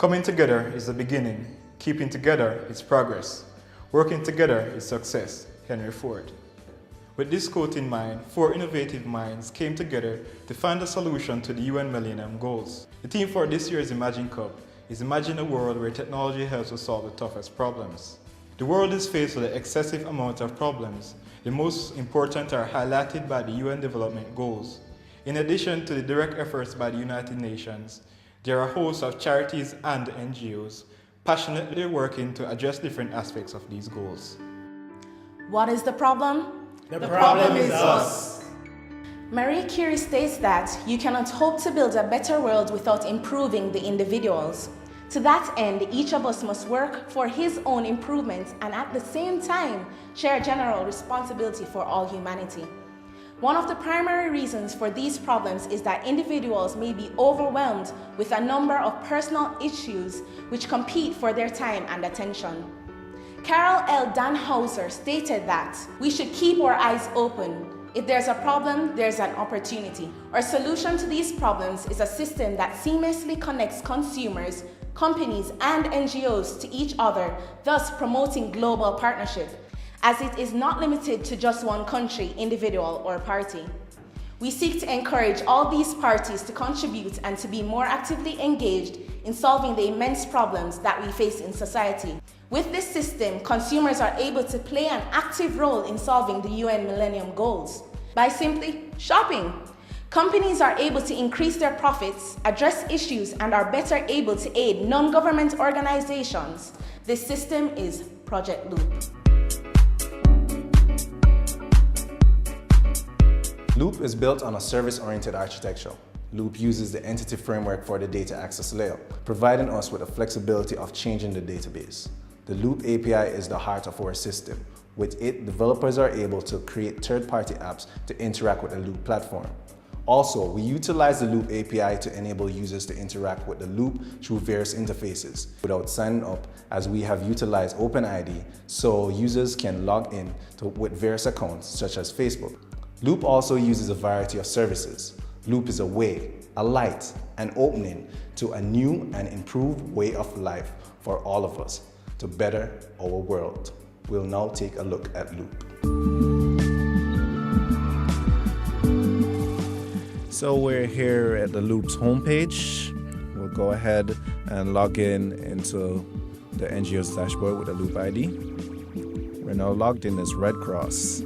Coming together is the beginning. Keeping together is progress. Working together is success. Henry Ford. With this quote in mind, 4 innovative minds came together to find a solution to the UN Millennium Goals. The theme for this year's Imagine Cup is Imagine a world where technology helps us solve the toughest problems. The world is faced with an excessive amount of problems. The most important are highlighted by the UN Development Goals. In addition to the direct efforts by the United Nations, there are a host of charities and NGOs passionately working to address different aspects of these goals. What is the problem? The problem is us. Marie Curie states that you cannot hope to build a better world without improving the individuals. To that end, each of us must work for his own improvement and at the same time share general responsibility for all humanity. One of the primary reasons for these problems is that individuals may be overwhelmed with a number of personal issues which compete for their time and attention. Carol L. Dannhauser stated that we should keep our eyes open. If there's a problem, there's an opportunity. Our solution to these problems is a system that seamlessly connects consumers, companies, and NGOs to each other, thus promoting global partnership, as it is not limited to just one country, individual, or party. We seek to encourage all these parties to contribute and to be more actively engaged in solving the immense problems that we face in society. With this system, consumers are able to play an active role in solving the UN Millennium Goals by simply shopping. Companies are able to increase their profits, address issues, and are better able to aid non-government organizations. This system is Project LooP. LooP is built on a service-oriented architecture. LooP uses the entity framework for the data access layer, providing us with the flexibility of changing the database. The LooP API is the heart of our system. With it, developers are able to create third-party apps to interact with the LooP platform. Also, we utilize the LooP API to enable users to interact with the LooP through various interfaces without signing up, as we have utilized OpenID so users can log in with various accounts such as Facebook. LooP also uses a variety of services. LooP is a way, a light, an opening to a new and improved way of life for all of us to better our world. We'll now take a look at LooP. So we're here at the LooP's homepage. We'll go ahead and log in into the NGO's dashboard with the LooP ID. We're now logged in as Red Cross.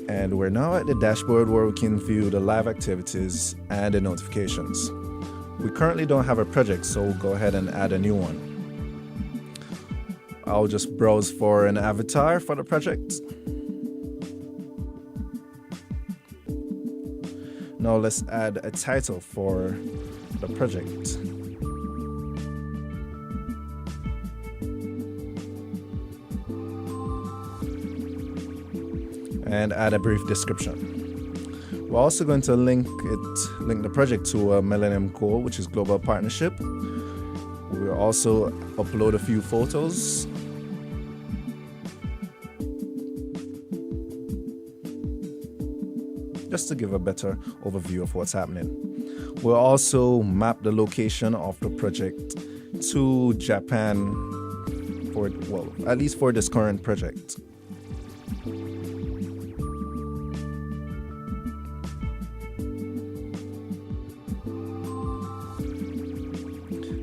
And we're now at the dashboard where we can view the live activities and the notifications. We currently don't have a project, so we'll go ahead and add a new one. I'll just browse for an avatar for the project. Now let's add a title for the project. And add a brief description. We're also going to link the project to a Millennium Goal, which is global partnership. We'll also upload a few photos. Just to give a better overview of what's happening. We'll also map the location of the project to Japan at least for this current project.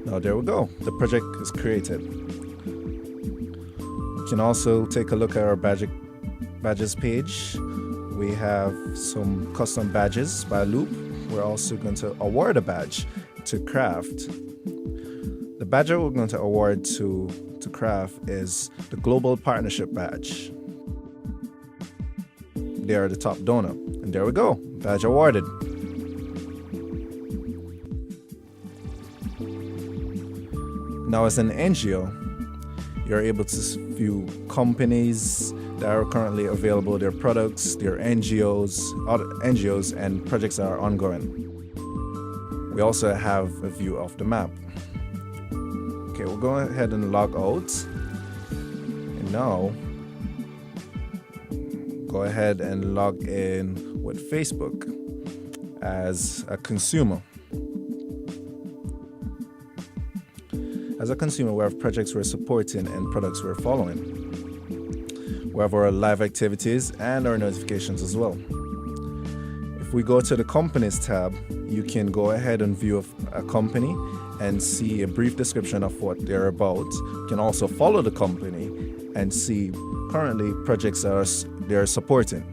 Now there we go, the project is created. You can also take a look at our badges page. We have some custom badges by LooP. We're also going to award a badge to Kre8. The badge we're going to award to Kre8 is the Global Partnership Badge. They are the top donor. And there we go, badge awarded. Now as an NGO, you're able to view companies that are currently available, their products, their NGOs and projects that are ongoing. We also have a view of the map. Okay, we'll go ahead and log out. And now, go ahead and log in with Facebook as a consumer. As a consumer, we have projects we're supporting and products we're following. We have our live activities and our notifications as well. If we go to the Companies tab, you can go ahead and view a company and see a brief description of what they're about. You can also follow the company and see currently projects that they're supporting.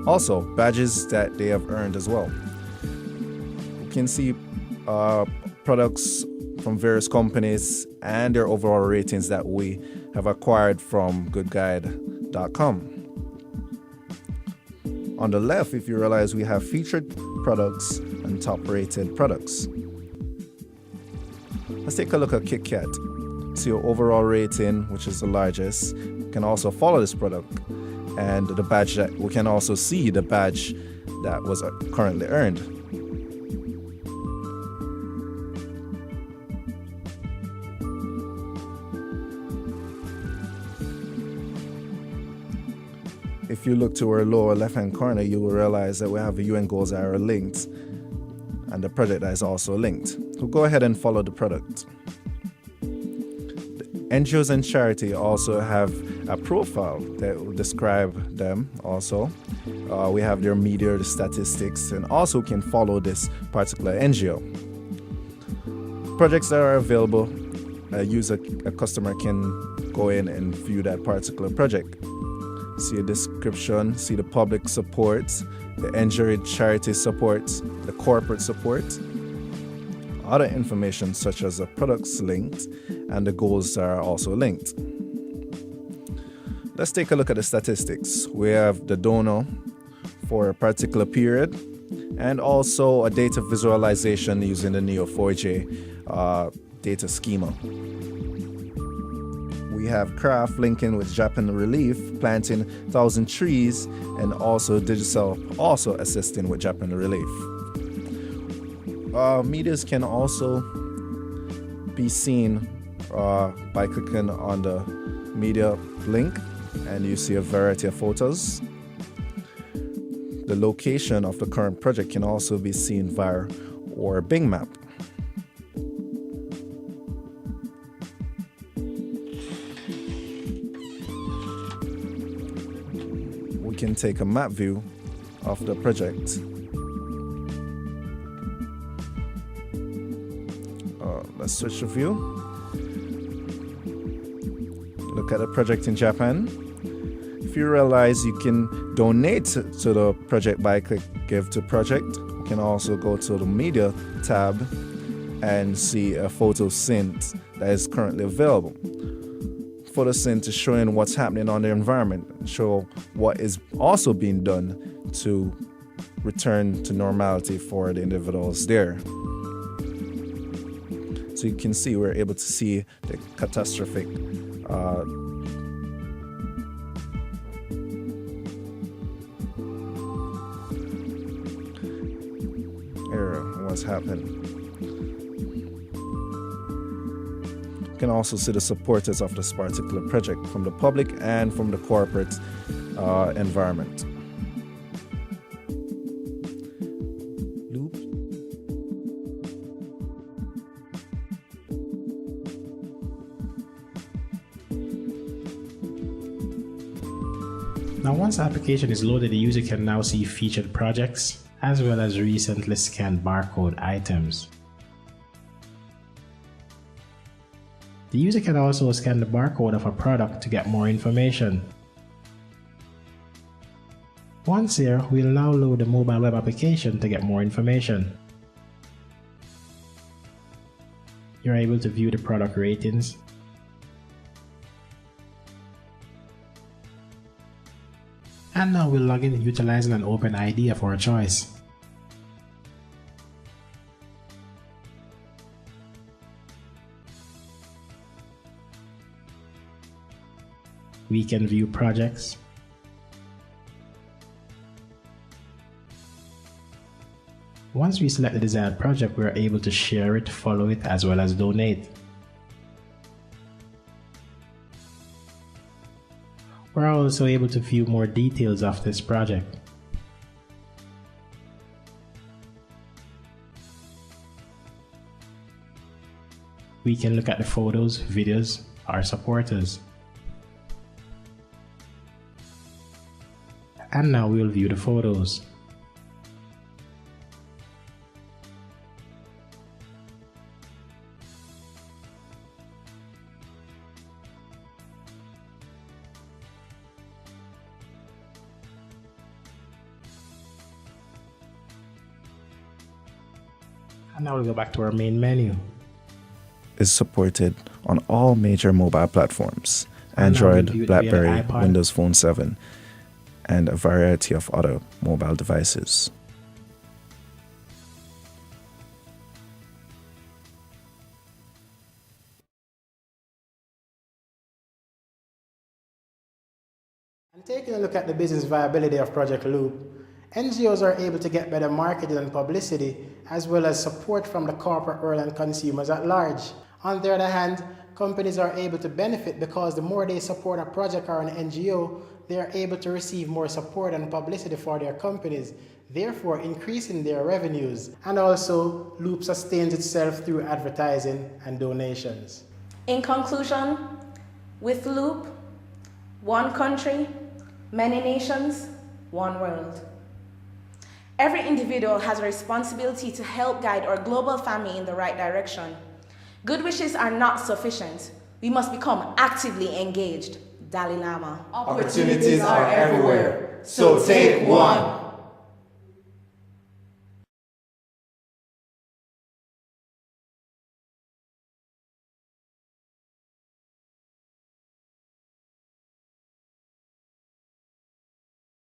Also, badges that they have earned as well. You can see products from various companies and their overall ratings that we have acquired from goodguide.com. On the left, if you realize, we have featured products and top rated products. Let's take a look at KitKat. See your overall rating, which is the largest. You can also follow this product and the badge that we can also see the badge that was currently earned. If you look to our lower left-hand corner, you will realize that we have the UN goals that are linked and the project that is also linked. So go ahead and follow the product. The NGOs and charity also have a profile that will describe them also. We have their media, the statistics, and also can follow this particular NGO. Projects that are available, a customer can go in and view that particular project. See a description, see the public support, the NGO charity support, the corporate support. Other information such as the products linked and the goals are also linked. Let's take a look at the statistics. We have the donor for a particular period and also a data visualization using the Neo4j data schema. We have Kre8 linking with Japan Relief, planting 1,000 trees, and also Digicel also assisting with Japan Relief. Medias can also be seen by clicking on the media link, and you see a variety of photos. The location of the current project can also be seen via our Bing map. We can take a map view of the project. Let's switch the view. Look at the project in Japan. If you realize you can donate to the project by click Give to Project, you can also go to the Media tab and see a photo synth that is currently available. Photo synth is showing what's happening on the environment, show what is also being done to return to normality for the individuals there. So you can see we're able to see the catastrophic what's happened. You can also see the supporters of this particular project from the public and from the corporate environment. Loop. Now once the application is loaded, the user can now see featured projects as well as recently scanned barcode items. The user can also scan the barcode of a product to get more information. Once here, we'll now load the mobile web application to get more information. You're able to view the product ratings, and now we'll log in utilizing an open ID of our choice. We can view projects, once we select the desired project, we are able to share it, follow it, as well as donate. We're also able to view more details of this project. we can look at the photos, videos, our supporters. And now we'll view the photos. And now we'll go back to our main menu. Is supported on all major mobile platforms: And now Android, we'll view it via the BlackBerry, iPod. Windows Phone 7, and a variety of other mobile devices. And taking a look at the business viability of Project Loop, NGOs are able to get better marketing and publicity, as well as support from the corporate world and consumers at large. On the other hand, companies are able to benefit because the more they support a project or an NGO, they are able to receive more support and publicity for their companies, therefore increasing their revenues. And also, Loop sustains itself through advertising and donations. In conclusion, with Loop, one country, many nations, one world. Every individual has a responsibility to help guide our global family in the right direction. Good wishes are not sufficient. We must become actively engaged. Dalai Lama. Opportunities are everywhere, so take one.